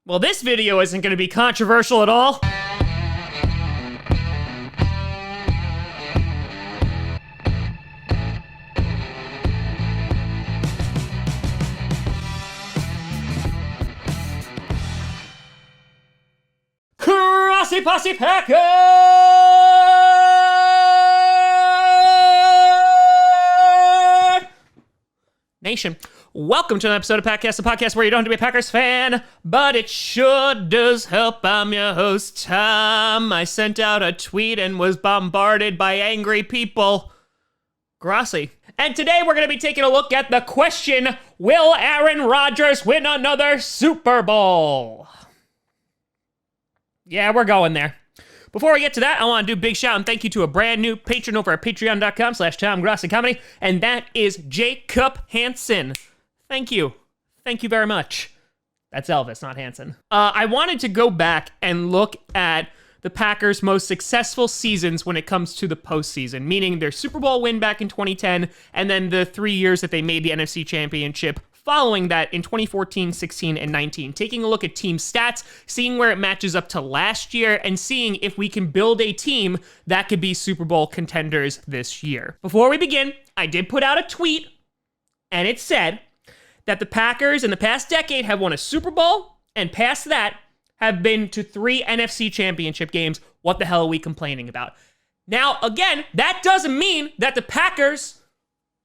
Well, this video isn't going to be controversial at all. Grossi Posse Packers Nation. Welcome to an episode of Packast, a podcast where you don't have to be a Packers fan, but it sure does help. I'm your host, Tom. I sent out a tweet and was bombarded by angry people. Grossi. And today we're going to be taking a look at the question, will Aaron Rodgers win another Super Bowl? Yeah, we're going there. Before we get to that, I want to do a big shout and thank you to a brand new patron over at patreon.com/TomGrossiComedy, and that is Jacob Hansen. Thank you. Thank you very much. That's Elvis, not Hansen. I wanted to go back and look at the Packers' most successful seasons when it comes to the postseason, meaning their Super Bowl win back in 2010, and then the 3 years that they made the NFC Championship following that in 2014, 16, and 19. Taking a look at team stats, seeing where it matches up to last year, and seeing if we can build a team that could be Super Bowl contenders this year. Before we begin, I did put out a tweet, and it said that the Packers in the past decade have won a Super Bowl, and past that have been to 3 NFC Championship games. What the hell are we complaining about? Now, again, that doesn't mean that the Packers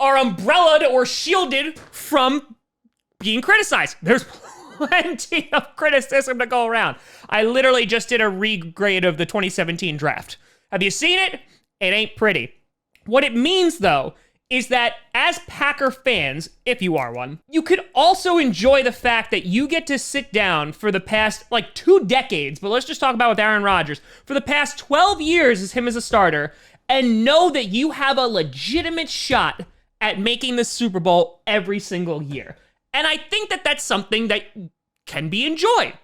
are umbrellaed or shielded from being criticized. There's plenty of criticism to go around. I literally just did a regrade of the 2017 draft. Have you seen it? It ain't pretty. What it means, though, is that as Packer fans, if you are one, you could also enjoy the fact that you get to sit down for the past, 2 decades, but let's just talk about with Aaron Rodgers, for the past 12 years as him as a starter, and know that you have a legitimate shot at making the Super Bowl every single year. And I think that that's something that can be enjoyed.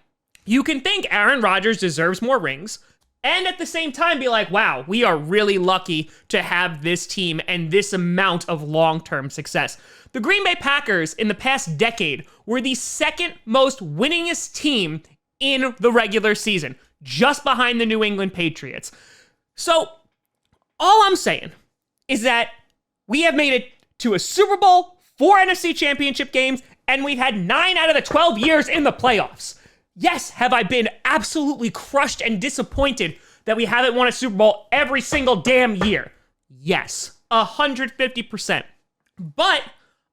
You can think Aaron Rodgers deserves more rings, and at the same time be like, wow, we are really lucky to have this team and this amount of long-term success. The Green Bay Packers in the past decade were the second most winningest team in the regular season, just behind the New England Patriots. So all I'm saying is that we have made it to a Super Bowl, 4 NFC Championship games, and we've had 9 out of the 12 years in the playoffs. Yes, have I been absolutely crushed and disappointed that we haven't won a Super Bowl every single damn year? Yes, 150%. But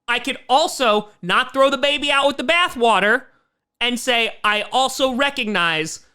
I could also not throw the baby out with the bathwater and say I also recognize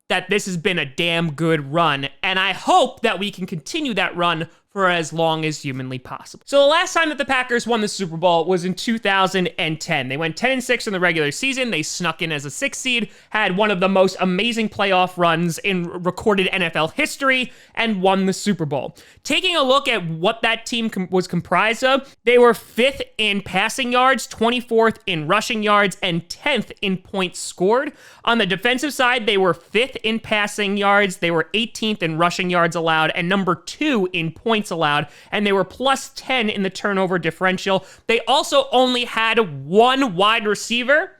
that this has been a damn good run, and I hope that we can continue that run for as long as humanly possible. So the last time that the Packers won the Super Bowl was in 2010. They went 10-6 in the regular season. They snuck in as a 6th seed, had one of the most amazing playoff runs in recorded NFL history, and won the Super Bowl. Taking a look at what that team was comprised of, they were 5th in passing yards, 24th in rushing yards, and 10th in points scored. On the defensive side, they were 5th in passing yards, they were 18th in rushing yards allowed, and number 2 in points allowed, and they were plus 10 in the turnover differential. They also only had 1 wide receiver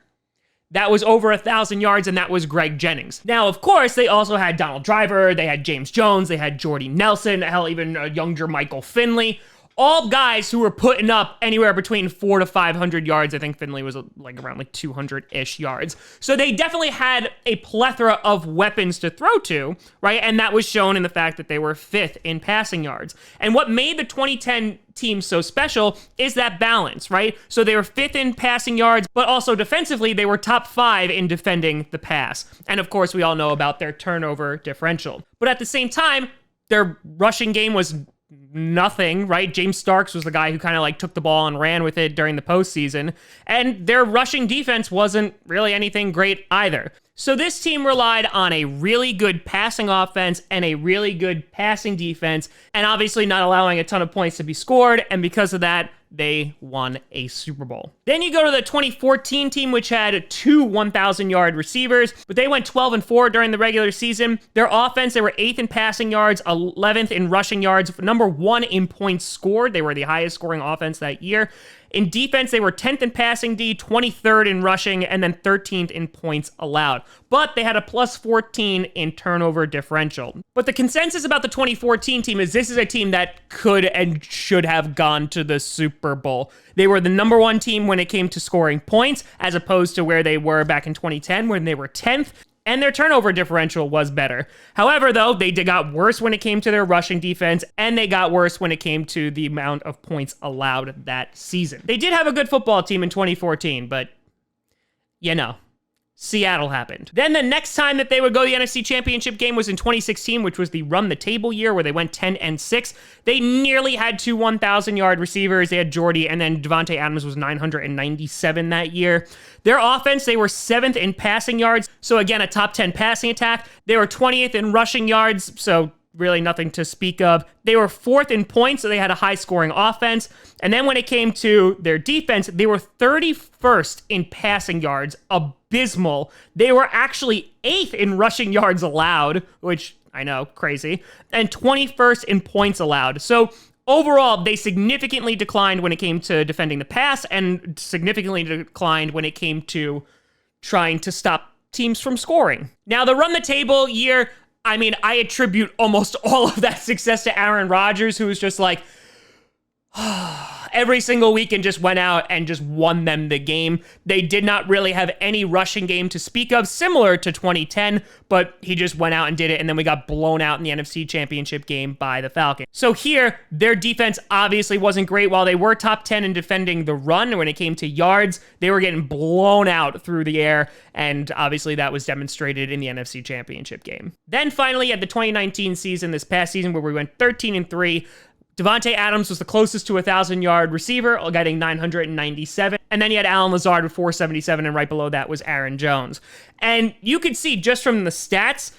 that was over 1,000 yards, and that was Greg Jennings. Now, of course, they also had Donald Driver, they had James Jones, they had Jordy Nelson, hell, even younger Michael Finley. All guys who were putting up anywhere between 400 to 500 yards. I think Finley was around 200-ish yards. So they definitely had a plethora of weapons to throw to, right? And that was shown in the fact that they were 5th in passing yards. And what made the 2010 team so special is that balance, right? So they were 5th in passing yards, but also defensively, they were top 5 in defending the pass. And of course, we all know about their turnover differential. But at the same time, their rushing game was nothing, right? James Starks was the guy who kind of took the ball and ran with it during the postseason, and their rushing defense wasn't really anything great either. So this team relied on a really good passing offense and a really good passing defense, and obviously not allowing a ton of points to be scored, and because of that, they won a Super Bowl. Then you go to the 2014 team, which had 2 1,000-yard receivers, but they went 12-4 during the regular season. Their offense, they were 8th in passing yards, 11th in rushing yards, number 1 in points scored. They were the highest scoring offense that year. In defense, they were 10th in passing D, 23rd in rushing, and then 13th in points allowed. But they had a plus 14 in turnover differential. But the consensus about the 2014 team is this is a team that could and should have gone to the Super Bowl. They were the number one team when it came to scoring points, as opposed to where they were back in 2010 when they were 10th. And their turnover differential was better. However, though, they got worse when it came to their rushing defense, and they got worse when it came to the amount of points allowed that season. They did have a good football team in 2014, but, you know, Seattle happened. Then the next time that they would go to the NFC Championship game was in 2016, which was the run-the-table year where they went 10-6. They nearly had two 1,000-yard receivers. They had Jordy, and then Davante Adams was 997 that year. Their offense, they were 7th in passing yards, so again, a top 10 passing attack. They were 20th in rushing yards, so really nothing to speak of. They were 4th in points, so they had a high-scoring offense. And then when it came to their defense, they were 31st in passing yards, abysmal. They were actually 8th in rushing yards allowed, which I know, crazy, and 21st in points allowed. So overall, they significantly declined when it came to defending the pass and significantly declined when it came to trying to stop teams from scoring. Now, the run-the-table year, I mean, I attribute almost all of that success to Aaron Rodgers, who was just like, every single week and just went out and just won them the game. They did not really have any rushing game to speak of, similar to 2010, but he just went out and did it, and then we got blown out in the NFC Championship game by the Falcons. So here, their defense obviously wasn't great. While they were top 10 in defending the run, when it came to yards, they were getting blown out through the air, and obviously that was demonstrated in the NFC Championship game. Then finally, at the 2019 season, this past season, where we went 13-3, Davante Adams was the closest to a 1,000-yard receiver, getting 997. And then you had Allen Lazard with 477, and right below that was Aaron Jones. And you could see just from the stats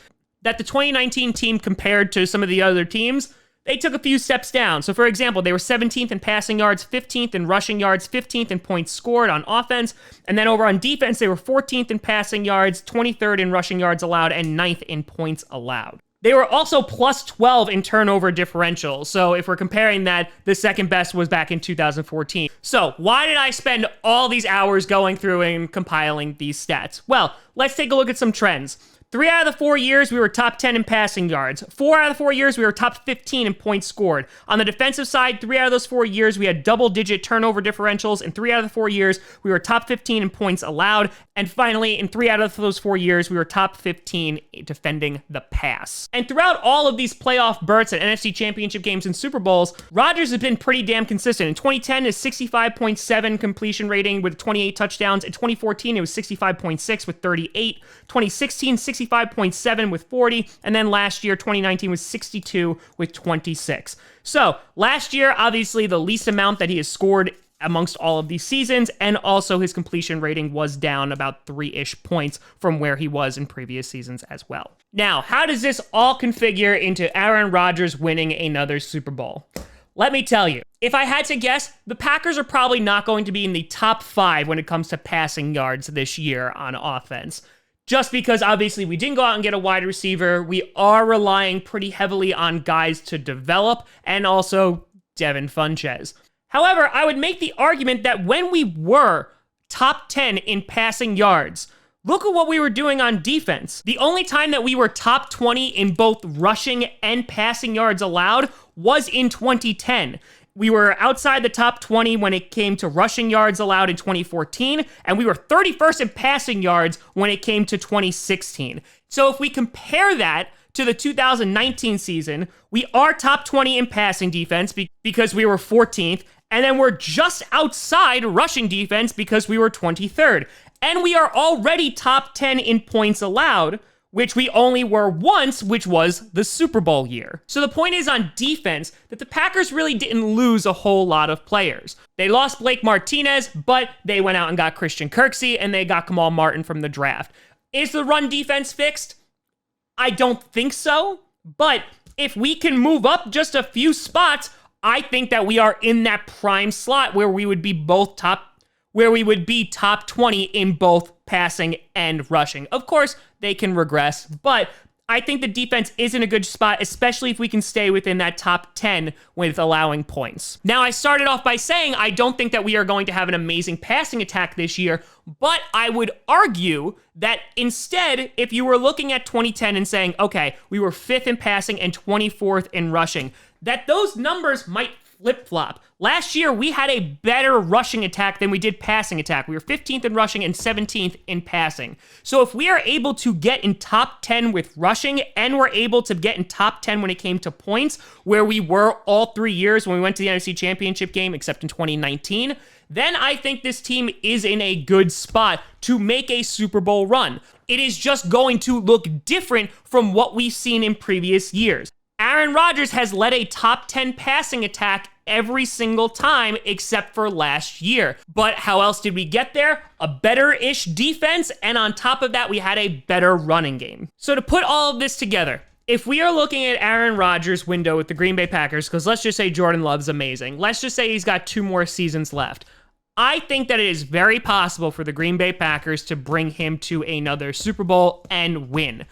that the 2019 team compared to some of the other teams, they took a few steps down. So for example, they were 17th in passing yards, 15th in rushing yards, 15th in points scored on offense. And then over on defense, they were 14th in passing yards, 23rd in rushing yards allowed, and 9th in points allowed. They were also plus 12 in turnover differential. So if we're comparing that, the second best was back in 2014. So why did I spend all these hours going through and compiling these stats? Well, let's take a look at some trends. 3 out of the 4 years, we were top 10 in passing yards. 4 out of the 4 years, we were top 15 in points scored. On the defensive side, 3 out of those 4 years, we had double-digit turnover differentials. And 3 out of the 4 years, we were top 15 in points allowed. And finally, in 3 out of those 4 years, we were top 15 defending the pass. And throughout all of these playoff berths at NFC Championship games and Super Bowls, Rodgers has been pretty damn consistent. In 2010, his 65.7 completion rating with 28 touchdowns. In 2014, it was 65.6 with 38. 2016, 65.7 with 40, and then last year, 2019, was 62 with 26. So last year, obviously, the least amount that he has scored amongst all of these seasons, and also his completion rating was down about 3-ish points from where he was in previous seasons as well. Now, how does this all configure into Aaron Rodgers winning another Super Bowl? Let me tell you, if I had to guess, the Packers are probably not going to be in the top 5 when it comes to passing yards this year on offense. Just because, obviously, we didn't go out and get a wide receiver. We are relying pretty heavily on guys to develop, and also Devin Funchess. However, I would make the argument that when we were top 10 in passing yards, look at what we were doing on defense. The only time that we were top 20 in both rushing and passing yards allowed was in 2010. We were outside the top 20 when it came to rushing yards allowed in 2014, and we were 31st in passing yards when it came to 2016. So if we compare that to the 2019 season, we are top 20 in passing defense because we were 14th, and then we're just outside rushing defense because we were 23rd. And we are already top 10 in points allowed, which we only were once, which was the Super Bowl year. So the point is on defense that the Packers really didn't lose a whole lot of players. They lost Blake Martinez, but they went out and got Christian Kirksey, and they got Kamal Martin from the draft. Is the run defense fixed? I don't think so, but if we can move up just a few spots, I think that we are in that prime slot where we would be top 20 in both passing and rushing. Of course, they can regress, but I think the defense is in a good spot, especially if we can stay within that top 10 with allowing points. Now, I started off by saying I don't think that we are going to have an amazing passing attack this year, but I would argue that instead, if you were looking at 2010 and saying, okay, we were 5th in passing and 24th in rushing, that those numbers might flip-flop. Last year, we had a better rushing attack than we did passing attack. We were 15th in rushing and 17th in passing. So if we are able to get in top 10 with rushing and we're able to get in top 10 when it came to points, where we were all 3 years when we went to the NFC Championship game, except in 2019, then I think this team is in a good spot to make a Super Bowl run. It is just going to look different from what we've seen in previous years. Aaron Rodgers has led a top 10 passing attack every single time except for last year. But how else did we get there? A better-ish defense, and on top of that, we had a better running game. So to put all of this together, if we are looking at Aaron Rodgers' window with the Green Bay Packers, because let's just say Jordan Love's amazing, let's just say he's got 2 more seasons left, I think that it is very possible for the Green Bay Packers to bring him to another Super Bowl and win.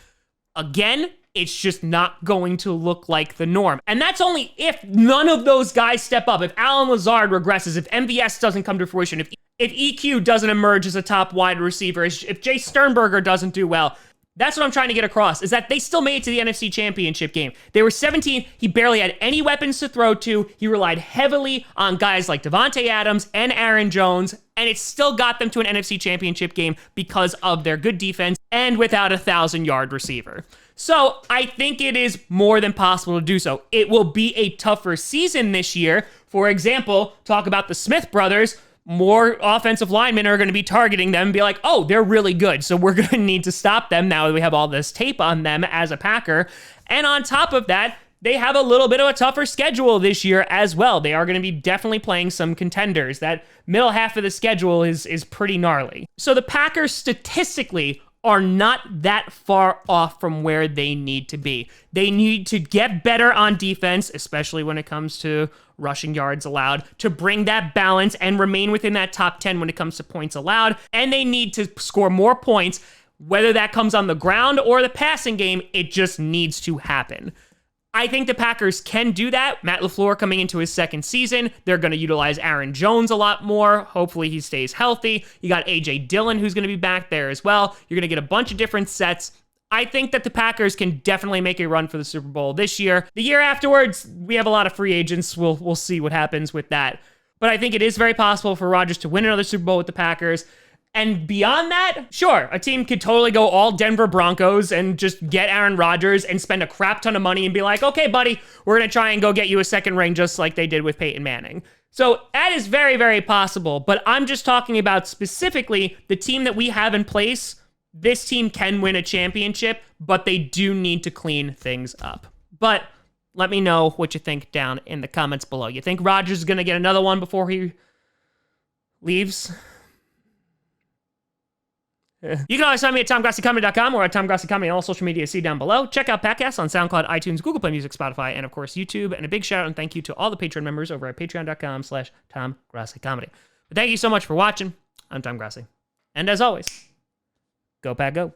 Again, it's just not going to look like the norm. And that's only if none of those guys step up. If Allen Lazard regresses, if MVS doesn't come to fruition, if EQ doesn't emerge as a top wide receiver, if Jay Sternberger doesn't do well. That's what I'm trying to get across, is that they still made it to the NFC Championship game. They were 17th. He barely had any weapons to throw to. He relied heavily on guys like Devontae Adams and Aaron Jones, and it still got them to an NFC Championship game because of their good defense and without a 1,000-yard receiver. So I think it is more than possible to do so. It will be a tougher season this year. For example, talk about the Smith brothers. More offensive linemen are going to be targeting them and be like, oh, they're really good, so we're going to need to stop them now that we have all this tape on them as a Packer. And on top of that, they have a little bit of a tougher schedule this year as well. They are going to be definitely playing some contenders. That middle half of the schedule is pretty gnarly. So the Packers statistically are not that far off from where they need to be. They need to get better on defense, especially when it comes to rushing yards allowed, to bring that balance and remain within that top 10 when it comes to points allowed. And they need to score more points, whether that comes on the ground or the passing game. It just needs to happen. I think the Packers can do that. Matt LaFleur coming into his 2nd season. They're going to utilize Aaron Jones a lot more. Hopefully he stays healthy. You got A.J. Dillon who's going to be back there as well. You're going to get a bunch of different sets. I think that the Packers can definitely make a run for the Super Bowl this year. The year afterwards, we have a lot of free agents. We'll see what happens with that. But I think it is very possible for Rodgers to win another Super Bowl with the Packers. And beyond that, sure, a team could totally go all Denver Broncos and just get Aaron Rodgers and spend a crap ton of money and be like, okay, buddy, we're going to try and go get you a 2nd ring just like they did with Peyton Manning. So that is very, very possible. But I'm just talking about specifically the team that we have in place. This team can win a championship, but they do need to clean things up. But let me know what you think down in the comments below. You think Rodgers is going to get another one before he leaves? You can always find me at TomGrossiComedy.com or at TomGrossiComedy on all social media. See down below. Check out Packast on SoundCloud, iTunes, Google Play Music, Spotify, and of course YouTube. And a big shout out and thank you to all the Patreon members over at Patreon.com/TomGrossiComedy. But thank you so much for watching. I'm Tom Grossi. And as always, go Pack Go.